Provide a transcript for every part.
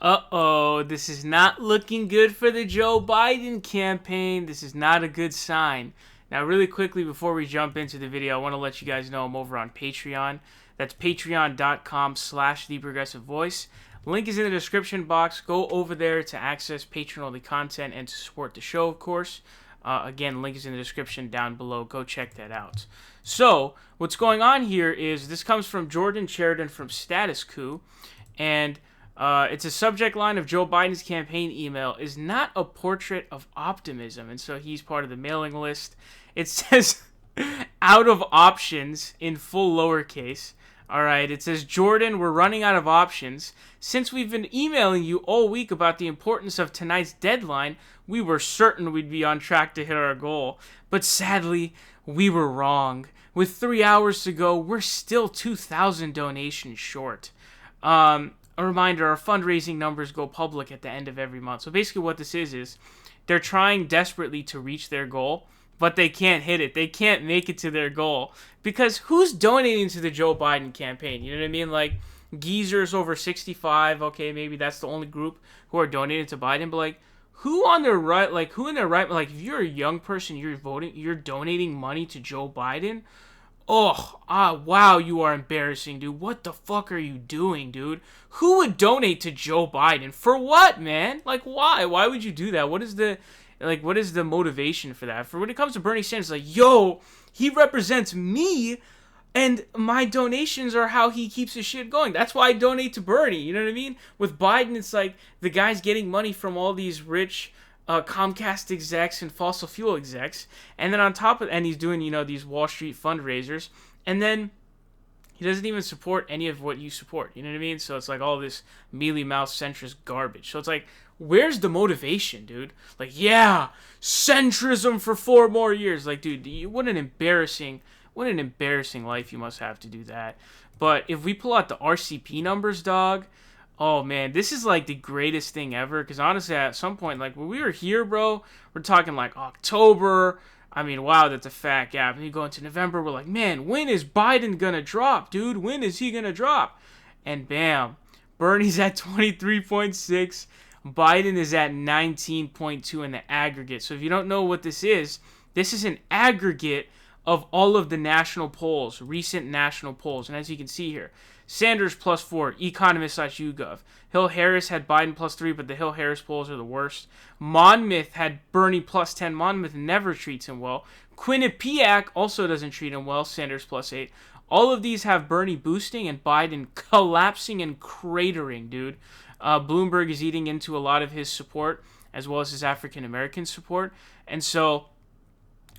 Uh-oh, this is not looking good for the Joe Biden campaign. This is not a good sign. Now, really quickly, before we jump into the video, I want to let you guys know I'm over on Patreon. That's patreon.com/theprogressivevoice. Link is in the description box. Go over there to access patron-only content and to support the show, of course. Again, link is in the description down below. Go check that out. So, what's going on here is this comes from Jordan Sheridan from Status Coup, and it's a subject line of Joe Biden's campaign email is not a portrait of optimism, and so he's part of the mailing list. It says out of options in full lowercase. All right, it says, Jordan, we're running out of options. Since we've been emailing you all week about the importance of tonight's deadline, we were certain we'd be on track to hit our goal. But sadly, we were wrong. With 3 hours to go, we're still 2,000 donations short. A reminder, our fundraising numbers go public at the end of every month. So basically what this is they're trying desperately to reach their goal, but they can't hit it. They can't make it to their goal. Because who's donating to the Joe Biden campaign? You know what I mean? Like, geezers over 65, okay, maybe that's the only group who are donating to Biden, but like, who on their right, like, who in their right, like, if you're a young person, you're donating money to Joe Biden? Wow, you are embarrassing, dude. What the fuck are you doing, dude? Who would donate to Joe Biden? For what, man? Like, why? Why would you do that? What is the motivation for that? For when it comes to Bernie Sanders, like, yo, he represents me, and my donations are how he keeps his shit going. That's why I donate to Bernie, you know what I mean? With Biden, it's like the guy's getting money from all these rich Comcast execs and fossil fuel execs, and then on top of, and he's doing, these Wall Street fundraisers, and then he doesn't even support any of what you support, you know what I mean? So it's like all this mealy-mouthed centrist garbage. So it's like, where's the motivation, dude? Like, yeah, centrism for 4 more years. Like, dude, what an embarrassing life you must have to do that. But if we pull out the RCP numbers, dog, oh man, this is like the greatest thing ever. Because honestly, at some point, like when we were here, bro, we're talking like October. I mean, wow, that's a fat gap. And you go into November, we're like, man, when is Biden gonna drop, dude? When is he gonna drop? And bam, Bernie's at 23.6. Biden is at 19.2 in the aggregate. So if you don't know what this is an aggregate of all of the national polls, recent national polls. And as you can see here, Sanders +4, Economist.YouGov. Hill-Harris had Biden +3, but the Hill-Harris polls are the worst. Monmouth had Bernie +10. Monmouth never treats him well. Quinnipiac also doesn't treat him well, Sanders +8. All of these have Bernie boosting and Biden collapsing and cratering, dude. Bloomberg is eating into a lot of his support, as well as his African-American support. And so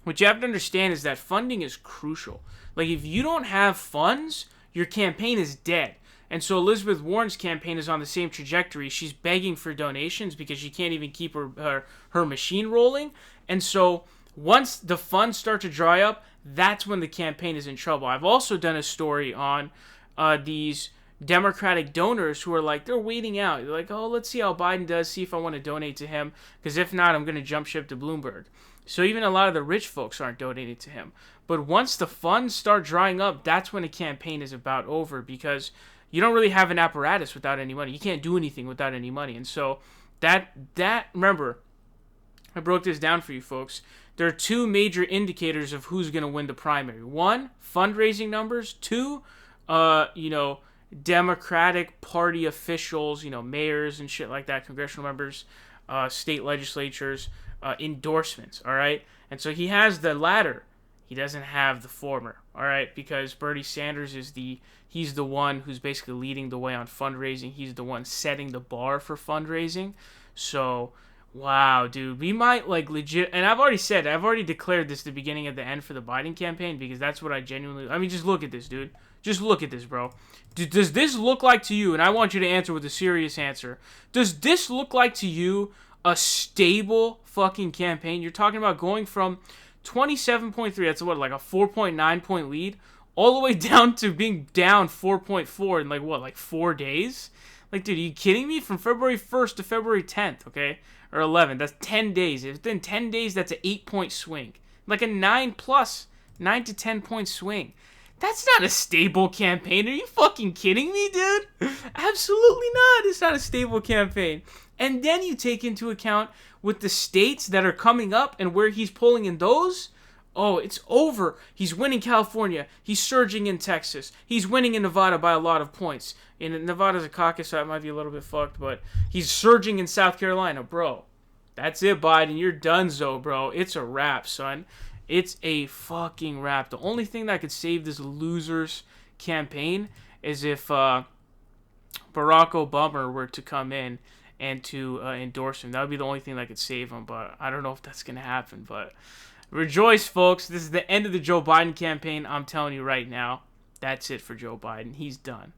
what you have to understand is that funding is crucial. Like, if you don't have funds, your campaign is dead. And so Elizabeth Warren's campaign is on the same trajectory. She's begging for donations because she can't even keep her machine rolling. And so once the funds start to dry up, that's when the campaign is in trouble. I've also done a story on these Democratic donors who are like, they're waiting out. They're like, oh, let's see how Biden does, see if I want to donate to him, because if not, I'm going to jump ship to Bloomberg. So even a lot of the rich folks aren't donating to him. But once the funds start drying up, that's when a campaign is about over, because you don't really have an apparatus without any money. You can't do anything without any money. And so that remember, I broke this down for you folks. There are 2 major indicators of who's going to win the primary. 1, fundraising numbers. 2, Democratic Party officials, mayors and shit like that, congressional members, state legislatures, endorsements, all right? And so he has the latter. He doesn't have the former, all right? Because Bernie Sanders he's the one who's basically leading the way on fundraising. He's the one setting the bar for fundraising. So, wow, dude, we might like legit, and I've already declared this the beginning of the end for the Biden campaign, because that's what I mean, just look at this, dude. Just look at this, bro. Does this look like to you, and I want you to answer with a serious answer, does this look like to you a stable fucking campaign? You're talking about going from 27.3, that's what, like a 4.9 point lead, all the way down to being down 4.4 in like 4 days? Like, dude, are you kidding me? From February 1st to February 10th, okay? Or 11th, that's 10 days. Within 10 days, that's an 8-point swing. Like a 9 to 10 point swing. That's not a stable campaign. Are you fucking kidding me, dude? Absolutely not. It's not a stable campaign. And then you take into account with the states that are coming up and where he's polling in those. Oh, it's over. He's winning California. He's surging in Texas. He's winning in Nevada by a lot of points. And Nevada's a caucus, so that might be a little bit fucked, but he's surging in South Carolina, bro. That's it, Biden. You're donezo, bro. It's a wrap, son. It's a fucking wrap. The only thing that could save this loser's campaign is if Barack Obama were to come in and to endorse him. That would be the only thing that could save him, but I don't know if that's going to happen. But rejoice, folks. This is the end of the Joe Biden campaign. I'm telling you right now, that's it for Joe Biden. He's done.